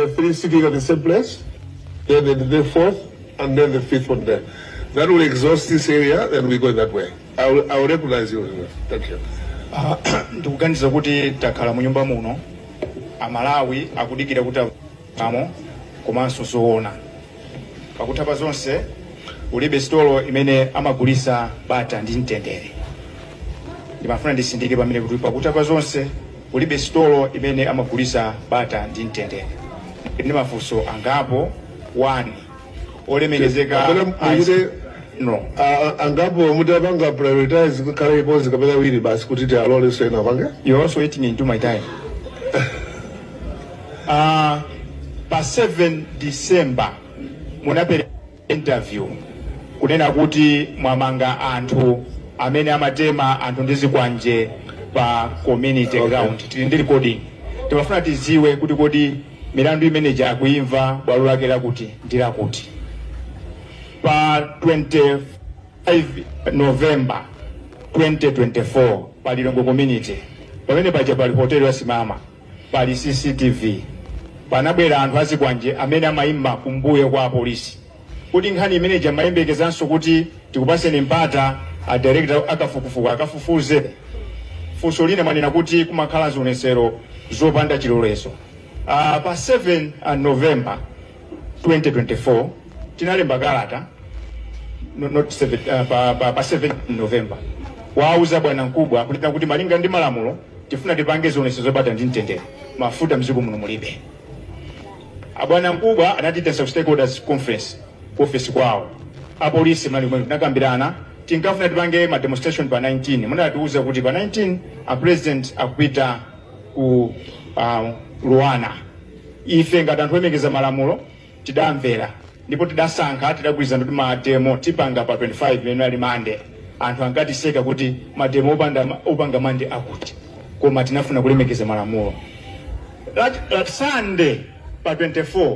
there are 3 sitting at the same place, then the 4th, and then the 5th one there. That will exhaust this area, and we go that way. I will recognize you. Thank you. Ndikuganiza kuti takhala mu nyumba muno Amalawi akudikira kuti amo komanso zoona pakutapa zonse ulibe stolo imene amagulisa bata ndi mtendere. Ndimafuna ndisindike pamene kuti pakutapa zonse ulibe stolo imene amagulisa bata ndi mtendere. Ndi mafunso angapo 1 olemekezeka no angapo mutapanga prioritize kale ipozi kapena wili basi kuti alole so ina pange. You also eating into my time. Pa 7 December munapera interview kunena kuti mwamanga anthu amene amatema anthu ndizikwanje pa community ground. Tili ndi recording. Timafuna tiziwe kuti kodi milandu imene akuimva bwalo lake lakuti ndilakuti. Pa 25 November 2024 pali Longo community pamene paja pali hotel yasimama pali CCTV panabwera anthu azikwanje amene amayimba kumbuyo kwa polisi kuti nkhani imene amayembekezanso kuti tikupaseni mpata a director akafukufuka akafufuze funso lina manena kuti kumakhala zionesero zopanda chilolezo. Pa 7 November 2024 tinalemba kalata not 7 pa 7 November wauza bwana mkubwa kuti malinga ndi malamulo tifuna tipange zionesero zopata ndi mtendere mafuta mzigo muno mulibe. Abwana mkubwa anatita stakeholders conference office kwawo apolisi mali mwe tunakambirana tinkafuna tipange ma demonstration pa 19 munatiuza kuti pa 19 a president akupita ku Luana ife ngati anthu oyemekeza malamulo tidamvera ndipo tidasankha tidagwirizana kuti mademo tipanga pa 25 imene ali mande anthu ankatiseka kuti mademo opanga mande akuti koma tinafuna kulemekeza malamulo. That Sunday pa 24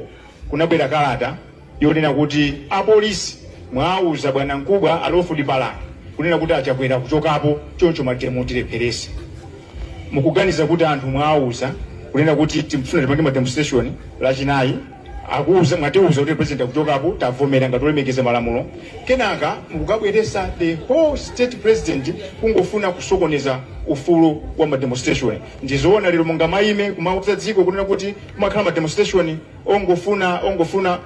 kunabwera kalata yonena kuti apolisi mwauza bwana mkubwa alofu dipalani kunena kuti achakwera kuchokapo choncho mademo tilepherese. Mukuganiza kuti anthu mwauza kunena kuti timfuna tipange ma demonstration lachinayi akuuza mwatiuza kuti president akuchokapo tavomera ngati olemekeza malamulo kenaka mukukabweresa the whole state president kungofuna kusokoneza ufulu wa ma demonstration. Ndizoona lero monga maime kumauza dziko kunena kuti kumakhala ma demonstration ongofuna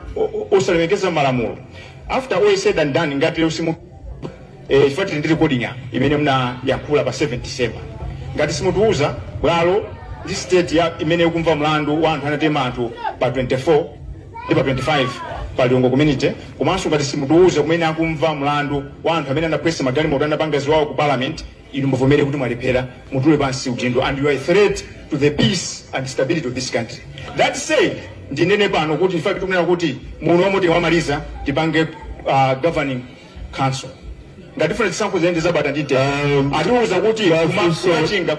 osalemekeza malamulo. After all said and done ngati leo simu ifati ndi recording imene mna yakula pa 7 December ngati simutuuza bwalo ndi state ya imene ukumva mlandu wa anthu anatema anthu pa 24 ndi pa 25 pa Longo community komanso ngati simutuuza kumene akumva mlandu wa anthu amene anapresa magani motanda pangazi wawo ku parliament inu muvomere kuti mwalephera mutule pansi udindo and you are a threat to the peace and stability of this country. That said ndinene pano kuti in fact tukunena kuti muno wamoti wamaliza tipange governing council ngati different samples ende zabata ndite atiuza kuti kumachinga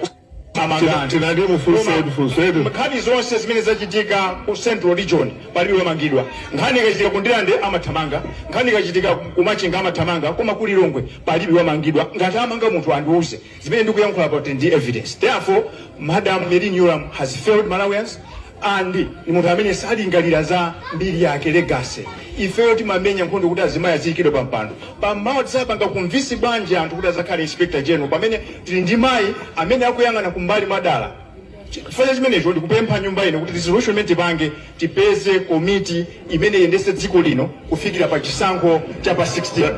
tinadi mufusedu Nkhani zonse zimene zachitika ku central region palibe wamangidwa. Nkhani ikachitika kundirande amathamanga, nkhani ikachitika kumachinga amathamanga, koma kuli Longwe palibe wamangidwa. Ngati amanga munthu andiuze zimene ndikuyankhula about ndi evidence. Therefore Madam Merin Yoram has failed Malawians and ni munthu amene salingalira za mbiri yake legacy. Ifeyo timamenya nkhondo kuti azimaya zikidwe pampando pamawa tisapanga kumvisi bwanji anthu kuti azakhale inspector general pamene tili ndi mayi amene akuyang'ana kumbali madala. Chifukwa chimenecho ndikupempha nyumba ino kuti resolution imene tipange tipeze komiti imene yendese dziko lino kufikira pa chisankho cha pa 16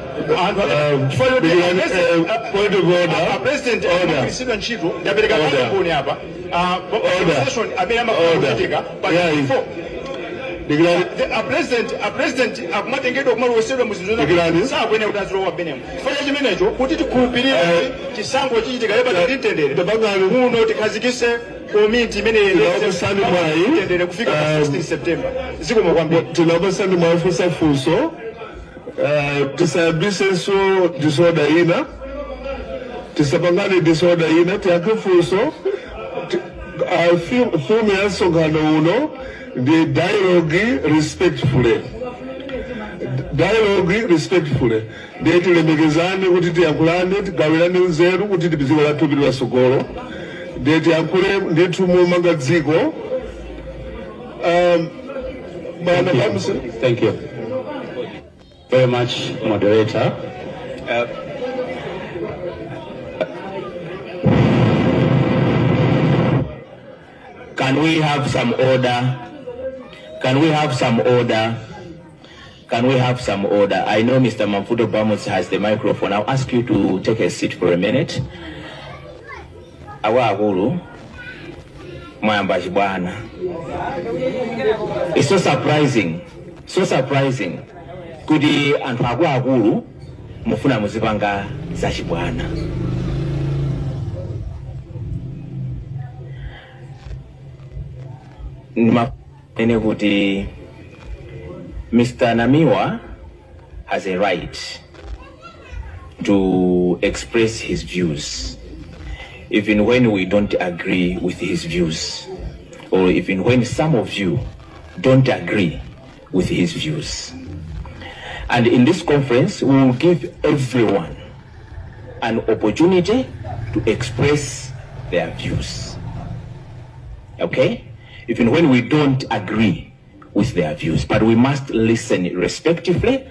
point of order president Yachitisidwa Ntchito ndapereka mboni hapa session amene amakuchitika pa 4 a president akumatengedwa kumalowetsedwa muzinthu sakwene kuti azilowa benem. Chifukwa chimenecho kuti tikhulupirire chisankho chichitika leba titendere muno tikhazikise komiti imene tendere kufika pa 16 September. Zikomo kwambiri. Tinabasani mwafusa funso tisabisenso disorder ina tisapangane disorder ina tiakifunso fume yansonkhano uno the dialogue respectfully ndeti lemekezane kuti tiyankhulane tigawirane nzeru kuti tipiziko la thupi la sogolo ndeti yankhule ndithu mumanga dziko Thank you very much, moderator. Can we have some order? Can we have some order? Can we have some order? I know Mr. Mafuto Bamos has the microphone. I'll ask you to take a seat for a minute. Awa agulu, mwambaji bwana. It's so surprising. So surprising. Kudi antu agulu, mufuna muzibanga zashi bwana. Mr. Namiwa has a right to express his views, even when we don't agree with his views, or even when some of you don't agree with his views. And in this conference, we will give everyone an opportunity to express their views. Okay? Even when we don't agree with their views, but we must listen respectively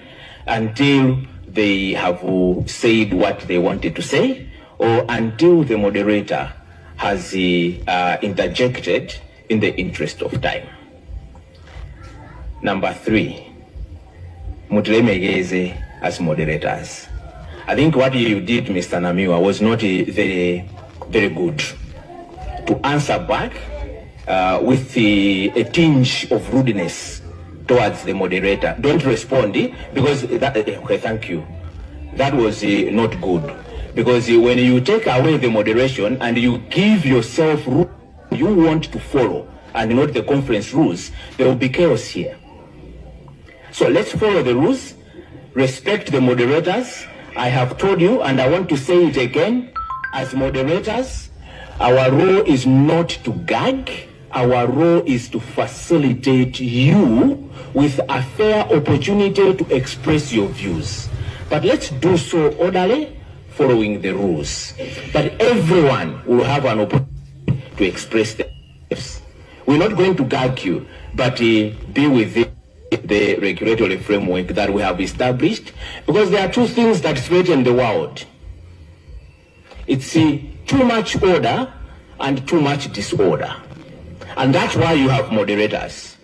until they have said what they wanted to say, or until the moderator has interjected in the interest of time. Number 3, Mutilemegeze as moderators. I think what you did, Mr. Namiwa, was not very good. To answer back with a tinge of rudeness towards the moderator. Don't respond, because that, okay, thank you. That was not good. Because when you take away the moderation and you give yourself rules you want to follow and not the conference rules, there will be chaos here. So let's follow the rules, respect the moderators. I have told you, and I want to say it again, as moderators, our role is not to gag. Our role is to facilitate you with a fair opportunity to express your views. But let's do so orderly, following the rules. But everyone will have an opportunity to express their views. We're not going to gag you, but be within the regulatory framework that we have established, because there are two things that threaten the world. It's too much order and too much disorder. And that's why you have moderators.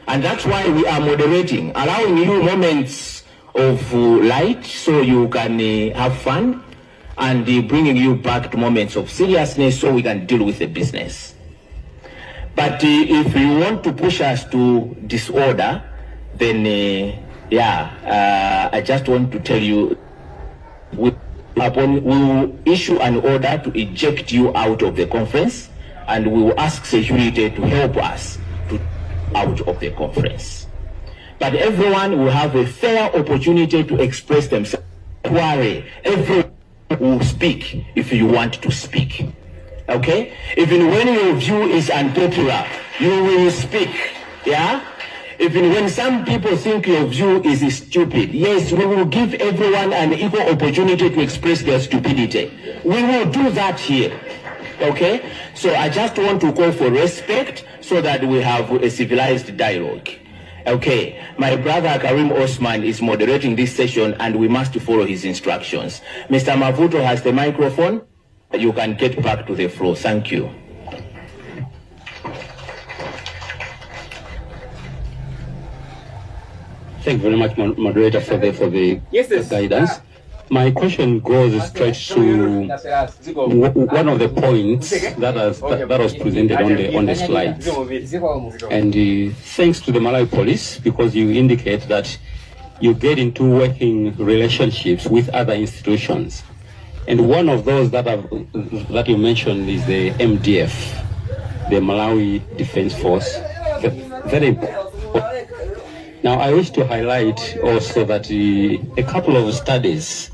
And that's why we are moderating, allowing you moments of light so you can have fun, and bringing you back to moments of seriousness so we can deal with the business. But if you want to push us to disorder, then I just want to tell you, we will issue an order to eject you out of the conference, and we will ask security to help us to out of the conference. But everyone will have a fair opportunity to express themselves. Don't worry, everyone will speak if you want to speak. Okay? Even when your view is unpopular, you will speak. Yeah? Even when some people think your view is stupid, yes, we will give everyone an equal opportunity to express their stupidity. We will do that here. Okay? So I just want to call for respect so that we have a civilized dialogue. Okay, my brother Karim Osman is moderating this session and we must follow his instructions. Mr. Mavuto has the microphone. You can get back to the floor. Thank you. Thank you very much, moderator, for the guidance. My question goes straight to one of the points that was presented on the slides. And thanks to the Malawi police, because you indicate that you get into working relationships with other institutions. And one of those that you mentioned is the MDF, the Malawi Defense Force. Very important. Now, I wish to highlight also that a couple of studies